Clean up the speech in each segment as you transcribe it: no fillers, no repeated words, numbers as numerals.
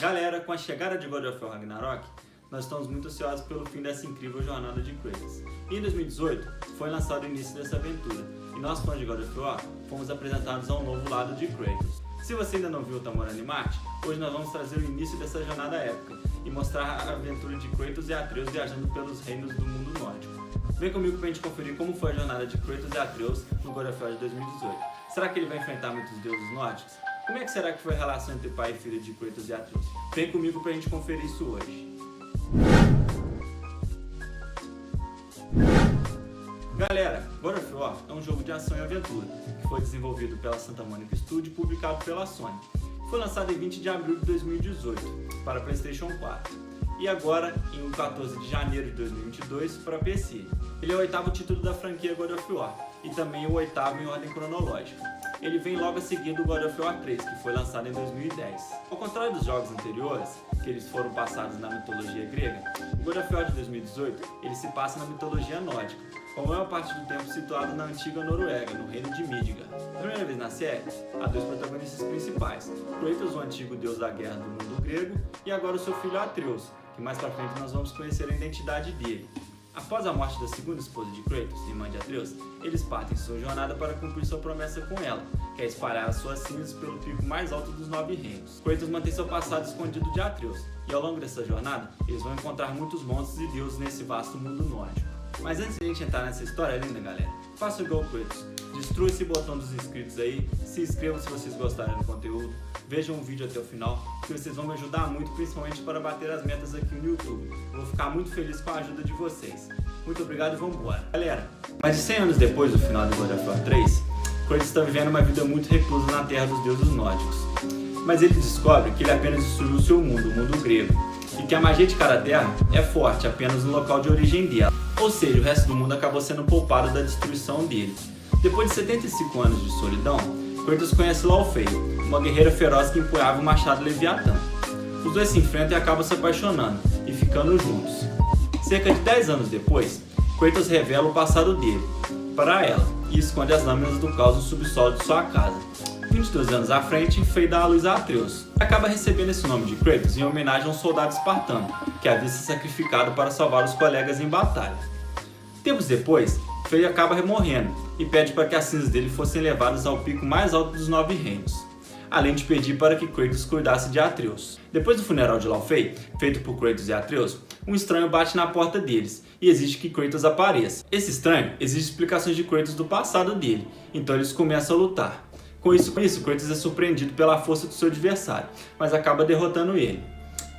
Galera, com a chegada de God of War Ragnarok, nós estamos muito ansiosos pelo fim dessa incrível jornada de Kratos. E em 2018, foi lançado o início dessa aventura, e nós fãs de God of War fomos apresentados a um novo lado de Kratos. Se você ainda não viu o Tamorani Marte, hoje nós vamos trazer o início dessa jornada épica e mostrar a aventura de Kratos e Atreus viajando pelos reinos do mundo nórdico. Vem comigo pra gente conferir como foi a jornada de Kratos e Atreus no God of War de 2018. Será que ele vai enfrentar muitos deuses nórdicos? Como é que será que foi a relação entre pai e filho de Kratos e Atreus? Vem comigo pra gente conferir isso hoje. Galera, God of War é um jogo de ação e aventura, que foi desenvolvido pela Santa Monica Studio e publicado pela Sony. Foi lançado em 20 de abril de 2018 para PlayStation 4 e agora em 14 de janeiro de 2022 para PC. Ele é o oitavo título da franquia God of War e também o oitavo em ordem cronológica. Ele vem logo a seguir do God of War 3, que foi lançado em 2010. Ao contrário dos jogos anteriores, que eles foram passados na mitologia grega, o God of War de 2018 ele se passa na mitologia nórdica, com a maior parte do tempo situado na antiga Noruega, no reino de Midgard. Pela primeira vez na série, há dois protagonistas principais, Kratos, o antigo deus da guerra do mundo grego, e agora o seu filho Atreus, que mais pra frente nós vamos conhecer a identidade dele. Após a morte da segunda esposa de Kratos, irmã de Atreus, eles partem sua jornada para cumprir sua promessa com ela, que é espalhar as suas cinzas pelo pico mais alto dos 9 reinos. Kratos mantém seu passado escondido de Atreus, e ao longo dessa jornada, eles vão encontrar muitos monstros e deuses nesse vasto mundo nórdico. Mas antes de a gente entrar nessa história linda, galera, faça igual o Kratos. Destrua esse botão dos inscritos aí, se inscrevam se vocês gostarem do conteúdo, vejam o vídeo até o final, que vocês vão me ajudar muito, principalmente para bater as metas aqui no YouTube. Eu vou ficar muito feliz com a ajuda de vocês. Muito obrigado e vambora. Galera, mais de 100 anos depois do final do God of War 3, Kratos está vivendo uma vida muito reclusa na terra dos deuses nórdicos. Mas ele descobre que ele apenas destruiu o seu mundo, o mundo grego, e que a magia de cada terra é forte apenas no local de origem dela. Ou seja, o resto do mundo acabou sendo poupado da destruição dele. Depois de 75 anos de solidão, Kratos conhece Laufey, uma guerreira feroz que empunhava o machado Leviatã. Os dois se enfrentam e acabam se apaixonando e ficando juntos. Cerca de 10 anos depois, Kratos revela o passado dele para ela e esconde as lâminas do caos no subsolo de sua casa. 22 anos à frente, Frey dá a luz a Atreus. Acaba recebendo esse nome de Kratos em homenagem a um soldado espartano, que havia se sacrificado para salvar os colegas em batalha. Tempos depois, Frey acaba morrendo e pede para que as cinzas dele fossem levadas ao pico mais alto dos 9 reinos, além de pedir para que Kratos cuidasse de Atreus. Depois do funeral de Laufey, feito por Kratos e Atreus, um estranho bate na porta deles e exige que Kratos apareça. Esse estranho exige explicações de Kratos do passado dele, então eles começam a lutar. Com isso, Kratos é surpreendido pela força do seu adversário, mas acaba derrotando ele.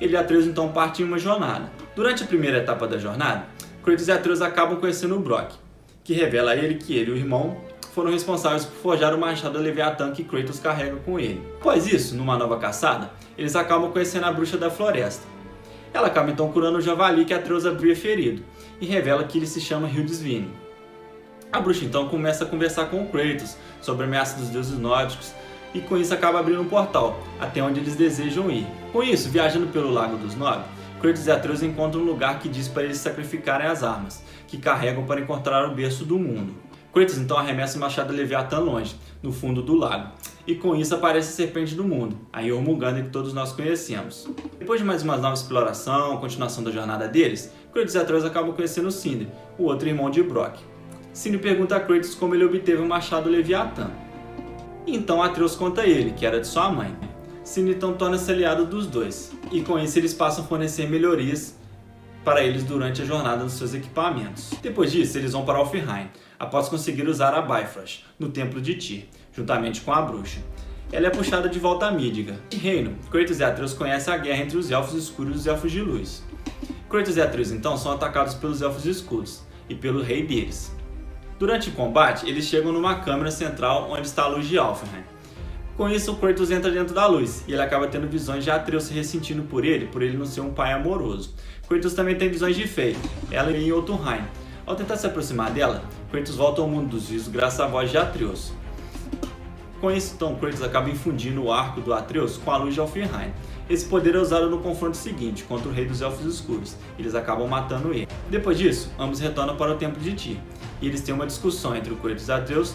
Ele e Atreus então partem em uma jornada. Durante a primeira etapa da jornada, Kratos e Atreus acabam conhecendo o Brok, que revela a ele que ele e o irmão foram responsáveis por forjar o machado Leviatã que Kratos carrega com ele. Após isso, numa nova caçada, eles acabam conhecendo a bruxa da floresta. Ela acaba então curando o javali que Atreus havia ferido e revela que ele se chama Hildisvíni. A bruxa então começa a conversar com o Kratos sobre a ameaça dos deuses nórdicos e com isso acaba abrindo um portal até onde eles desejam ir. Com isso, viajando pelo Lago dos Nove, Kratos e Atreus encontram um lugar que diz para eles sacrificarem as armas que carregam para encontrar o berço do mundo. Kratos então arremessa o machado Leviatã longe, no fundo do lago, e com isso aparece a serpente do mundo, a Jormungandr que todos nós conhecemos. Depois de mais uma nova exploração, continuação da jornada deles, Kratos e Atreus acabam conhecendo Sindri, o outro irmão de Brok. Sindri pergunta a Kratos como ele obteve o machado Leviatã. Então Atreus conta a ele que era de sua mãe. Sindri então torna-se aliado dos dois, e com isso eles passam a fornecer melhorias para eles durante a jornada dos seus equipamentos. Depois disso, eles vão para Alfheim, após conseguir usar a Bifrost, no templo de Tyr, juntamente com a bruxa. Ela é puxada de volta a Midgard. Em reino, Kratos e Atreus conhecem a guerra entre os Elfos Escuros e os Elfos de Luz. Kratos e Atreus então são atacados pelos Elfos Escuros e pelo rei deles. Durante o combate, eles chegam numa câmara central onde está a luz de Alfheim. Com isso, o Kratos entra dentro da luz e ele acaba tendo visões de Atreus se ressentindo por ele não ser um pai amoroso. Kratos também tem visões de Frey, ela em Jotunheim. Ao tentar se aproximar dela, Kratos volta ao mundo dos vivos graças à voz de Atreus. Com isso, então, Kratos acaba infundindo o arco do Atreus com a luz de Alfheim. Esse poder é usado no confronto seguinte, contra o rei dos Elfos Escuros. Eles acabam matando ele. Depois disso, ambos retornam para o templo de Tyr. E eles têm uma discussão entre o Kratos e Atreus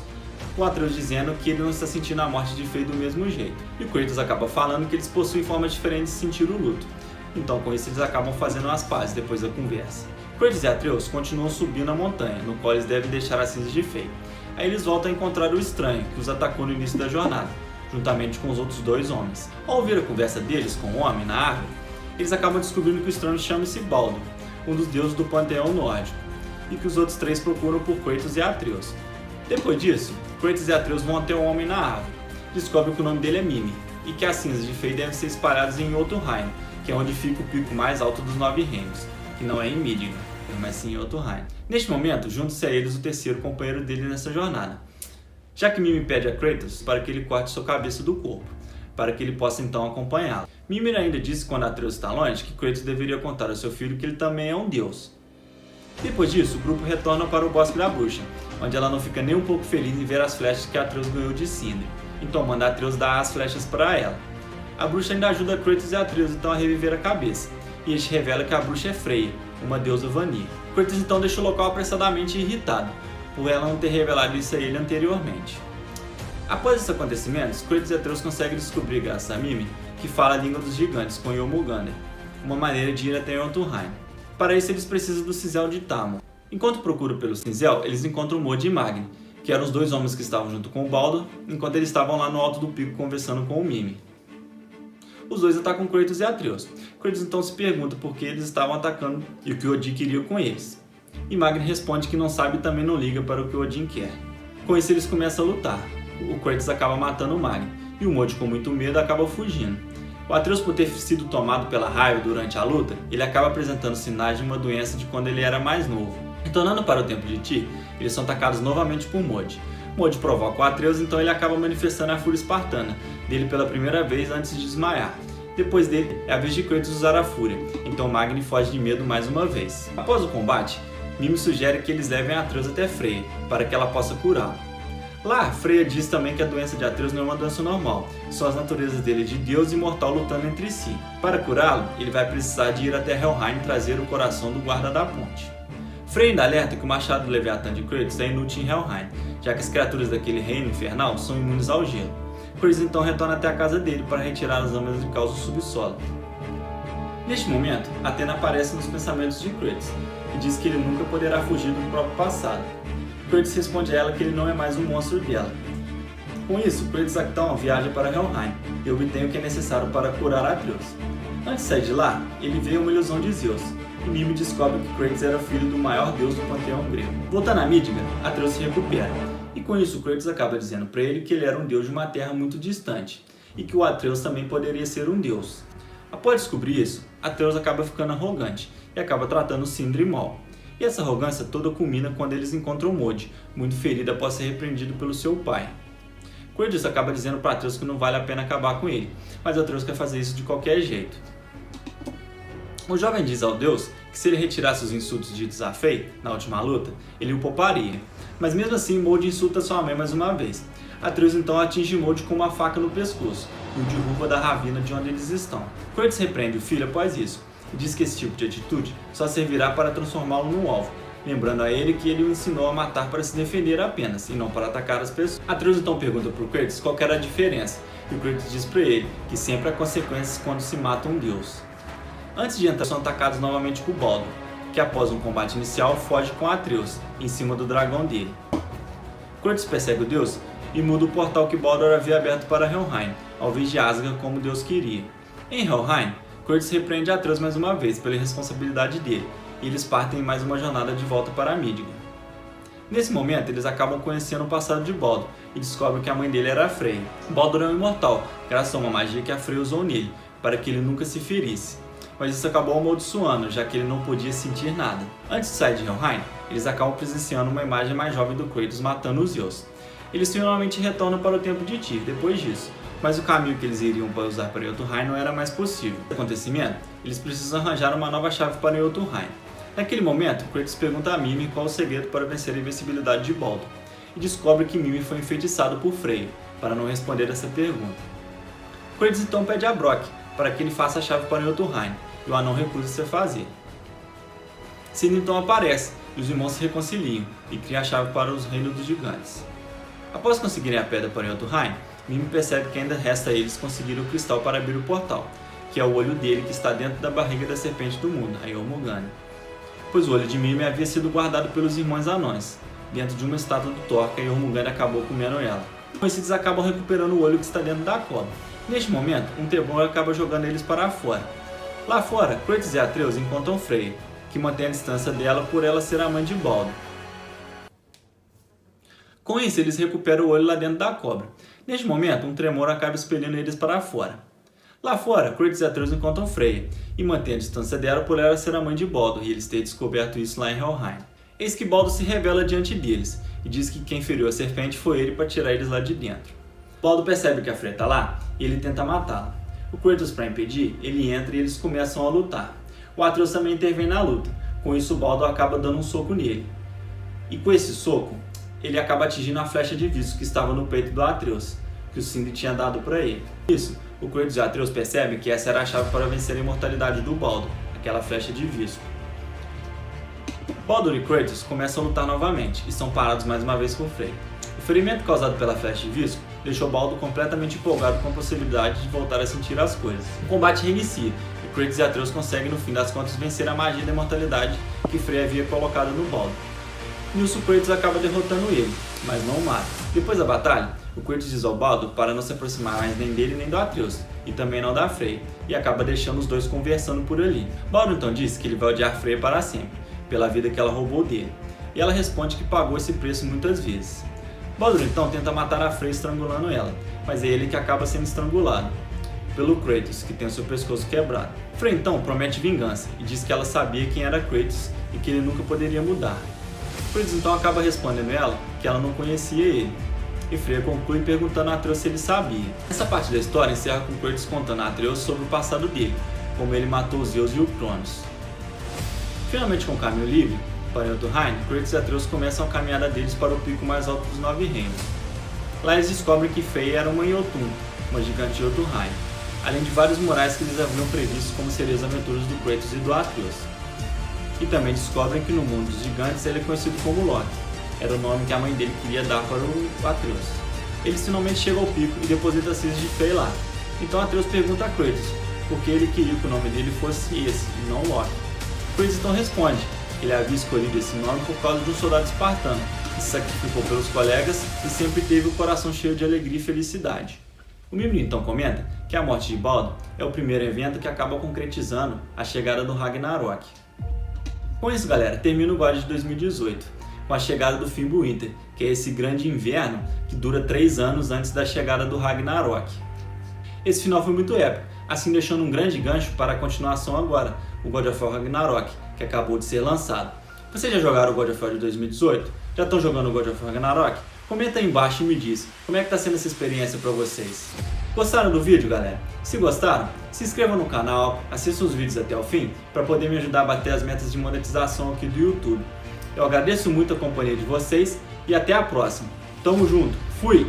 com Atreus dizendo que ele não está sentindo a morte de Frey do mesmo jeito. E Kratos acaba falando que eles possuem formas diferentes de sentir o luto. Então com isso eles acabam fazendo as pazes depois da conversa. Kratos e Atreus continuam subindo a montanha, no qual eles devem deixar as cinzas de Frey. Aí eles voltam a encontrar o estranho, que os atacou no início da jornada, juntamente com os outros dois homens. Ao ouvir a conversa deles com o homem na árvore, eles acabam descobrindo que o estranho chama-se Baldur, um dos deuses do panteão nórdico, e que os outros três procuram por Kratos e Atreus. Depois disso, Kratos e Atreus vão até o homem na árvore, descobrem que o nome dele é Mime, e que as cinzas de Frey devem ser espalhadas em Jotunheim, que é onde fica o pico mais alto dos 9 reinos, que não é em Midgard, mas sim em Jotunheim. Neste momento, junta-se a eles o terceiro companheiro dele nessa jornada, já que Mime pede a Kratos para que ele corte sua cabeça do corpo, para que ele possa então acompanhá-lo. Mimir ainda disse quando Atreus está longe que Kratos deveria contar ao seu filho que ele também é um deus. Depois disso, o grupo retorna para o Bosque da Bruxa, onde ela não fica nem um pouco feliz em ver as flechas que Atreus ganhou de Sindri, então manda Atreus dar as flechas para ela. A bruxa ainda ajuda Kratos e Atreus então a reviver a cabeça, e este revela que a bruxa é Freya, uma deusa Vanir. Kratos então deixa o local apressadamente irritado, por ela não ter revelado isso a ele anteriormente. Após esses acontecimentos, Kratos e Atreus conseguem descobrir, graças a Mime, que fala a língua dos gigantes com Jormungandr, uma maneira de ir até Jotunheim. Para isso eles precisam do cinzel de Tamon. Enquanto procuram pelo cinzel, eles encontram Mod e Magni, que eram os dois homens que estavam junto com o Baldur, enquanto eles estavam lá no alto do pico conversando com o Mime. Os dois atacam Kratos e Atreus. Kratos então se pergunta por que eles estavam atacando e o que Odin queria com eles. E Magni responde que não sabe e também não liga para o que Odin quer. Com isso eles começam a lutar. O Kratos acaba matando o Magni, e o Mod com muito medo acaba fugindo. O Atreus, por ter sido tomado pela raiva durante a luta, ele acaba apresentando sinais de uma doença de quando ele era mais novo. Retornando para o Templo de Tyr, eles são atacados novamente por Mod. Mod provoca o Atreus, então ele acaba manifestando a fúria espartana dele pela primeira vez antes de desmaiar. Depois dele, é a vez de Kratos usar a fúria, então Magni foge de medo mais uma vez. Após o combate, Mime sugere que eles levem Atreus até Freya, para que ela possa curá-lo. Lá, Freya diz também que a doença de Atreus não é uma doença normal, são as naturezas dele de Deus e mortal lutando entre si. Para curá-lo, ele vai precisar de ir até Helheim e trazer o coração do guarda da ponte. Freya ainda alerta que o machado do Leviatã de Kratos é inútil em Helheim, já que as criaturas daquele reino infernal são imunes ao gelo. Kratos então retorna até a casa dele para retirar as lâminas de caos do subsolo. Neste momento, Atena aparece nos pensamentos de Kratos e diz que ele nunca poderá fugir do próprio passado. Kratos responde a ela que ele não é mais um monstro dela. Com isso, Kratos então viaja para Helheim e obtém o que é necessário para curar Atreus. Antes de sair de lá, ele vê uma ilusão de Zeus, e Mime descobre que Kratos era filho do maior deus do panteão grego. Voltando a Midgard, Atreus se recupera, e com isso Kratos acaba dizendo para ele que ele era um deus de uma terra muito distante, e que o Atreus também poderia ser um deus. Após descobrir isso, Atreus acaba ficando arrogante, e acaba tratando Sindri mal. E essa arrogância toda culmina quando eles encontram Mod, muito ferido após ser repreendido pelo seu pai. Kratos acaba dizendo para Atreus que não vale a pena acabar com ele, mas Atreus quer fazer isso de qualquer jeito. O jovem diz ao deus que se ele retirasse os insultos ditos a Frey na última luta, ele o pouparia, mas mesmo assim Mod insulta sua mãe mais uma vez. Atreus então atinge Mod com uma faca no pescoço e o derruba da ravina de onde eles estão. Kratos repreende o filho após isso, e diz que esse tipo de atitude só servirá para transformá-lo num alvo, lembrando a ele que ele o ensinou a matar para se defender apenas, e não para atacar as pessoas. Atreus então pergunta para o Kratos qual era a diferença, e o Kratos diz para ele que sempre há consequências quando se mata um deus. Antes de entrar, são atacados novamente por Baldur, que após um combate inicial foge com Atreus, em cima do dragão dele. Kratos persegue o deus e muda o portal que Baldur havia aberto para Helheim, ao invés de Asgard como Deus queria. Em Helheim, Kratos repreende Atreus mais uma vez pela irresponsabilidade dele, e eles partem em mais uma jornada de volta para Midgard. Nesse momento, eles acabam conhecendo o passado de Baldur e descobrem que a mãe dele era a Freya. Baldur é um imortal, graças a uma magia que a Freya usou nele, para que ele nunca se ferisse. Mas isso acabou amaldiçoando, já que ele não podia sentir nada. Antes de sair de Helheim, eles acabam presenciando uma imagem mais jovem do Kratos matando os Zeus. Eles finalmente retornam para o Templo de Tyr depois disso, mas o caminho que eles iriam para usar para Jotunheim não era mais possível. Nesse acontecimento, eles precisam arranjar uma nova chave para Jotunheim. Naquele momento, Kratos pergunta a Mime qual o segredo para vencer a invencibilidade de Baldur, e descobre que Mime foi enfeitiçado por Freya, para não responder essa pergunta. Kratos então pede a Brok para que ele faça a chave para Jotunheim, e o anão recusa-se a fazer. Sindri então aparece, e os irmãos se reconciliam, e cria a chave para os reinos dos gigantes. Após conseguirem a pedra para Jotunheim, Mimir percebe que ainda resta a eles conseguir o cristal para abrir o portal, que é o olho dele que está dentro da barriga da serpente do mundo, a Jormungand. Pois o olho de Mimir havia sido guardado pelos irmãos anões, dentro de uma estátua do Thor, que a Jormungand acabou comendo ela. Então eles acabam recuperando o olho que está dentro da cobra. Neste momento, um temor acaba jogando eles para fora. Lá fora, Kratos e Atreus encontram Freya, que mantém a distância dela por ela ser a mãe de Baldur. Com isso, eles recuperam o olho lá dentro da cobra. Neste momento, um tremor acaba expelindo eles para fora. Lá fora, Kratos e Atreus encontram Freya, e mantém a distância dela por ela ser a mãe de Baldur, e eles terem descoberto isso lá em Helheim. Eis que Baldur se revela diante deles, e diz que quem feriu a serpente foi ele para tirar eles lá de dentro. Baldur percebe que a Freya está lá, e ele tenta matá-la. O Kratos, para impedir, ele entra e eles começam a lutar. O Atreus também intervém na luta, com isso Baldur acaba dando um soco nele. E com esse soco, ele acaba atingindo a flecha de visco que estava no peito do Atreus, que o Sindri tinha dado para ele. Isso, o Kratos e o Atreus percebem que essa era a chave para vencer a imortalidade do Baldur, aquela flecha de visco. Baldur e Kratos começam a lutar novamente e são parados mais uma vez por Freya. O ferimento causado pela flecha de visco deixou Baldur completamente empolgado com a possibilidade de voltar a sentir as coisas. O combate reinicia e Kratos e Atreus conseguem no fim das contas vencer a magia da imortalidade que Freya havia colocado no Baldur. Nisso, Kratos acaba derrotando ele, mas não o mata. Depois da batalha, o Kratos diz ao Baldur para não se aproximar mais nem dele nem do Atreus, e também não da Freya, e acaba deixando os dois conversando por ali. Baldur então diz que ele vai odiar Freya para sempre, pela vida que ela roubou dele, e ela responde que pagou esse preço muitas vezes. Baldur então tenta matar a Freya estrangulando ela, mas é ele que acaba sendo estrangulado pelo Kratos, que tem o seu pescoço quebrado. Freya então promete vingança, e diz que ela sabia quem era Kratos e que ele nunca poderia mudar. Kratos então acaba respondendo ela que ela não conhecia ele, e Freya conclui perguntando a Atreus se ele sabia. Essa parte da história encerra com Kratos contando a Atreus sobre o passado dele, como ele matou os Zeus e o Cronos. Finalmente com o caminho livre para Jotunheim, Kratos e Atreus começam a caminhada deles para o pico mais alto dos 9 reinos. Lá eles descobrem que Freya era uma Jotun, uma gigante de Jotunheim, além de vários morais que eles haviam previsto como seriam as aventuras do Kratos e do Atreus. E também descobrem que no mundo dos gigantes ele é conhecido como Loki, era o nome que a mãe dele queria dar para o Atreus. Eles finalmente chegam ao pico e depositam as cinzas de Freya lá. Então Atreus pergunta a Kratos por que ele queria que o nome dele fosse esse, e não Loki. Kratos então responde que ele havia escolhido esse nome por causa de um soldado espartano, que se sacrificou pelos colegas e sempre teve o coração cheio de alegria e felicidade. O Mimir então comenta que a morte de Baldur é o primeiro evento que acaba concretizando a chegada do Ragnarok. Com isso, galera, termina o God de 2018, com a chegada do Fimbulwinter, que é esse grande inverno que dura 3 anos antes da chegada do Ragnarok. Esse final foi muito épico, assim deixando um grande gancho para a continuação agora, o God of War Ragnarok, que acabou de ser lançado. Vocês já jogaram o God of War de 2018? Já estão jogando o God of War Ragnarok? Comenta aí embaixo e me diz como é que está sendo essa experiência para vocês. Gostaram do vídeo, galera? Se gostaram, se inscrevam no canal, assistam os vídeos até o fim para poder me ajudar a bater as metas de monetização aqui do YouTube. Eu agradeço muito a companhia de vocês e até a próxima. Tamo junto, fui!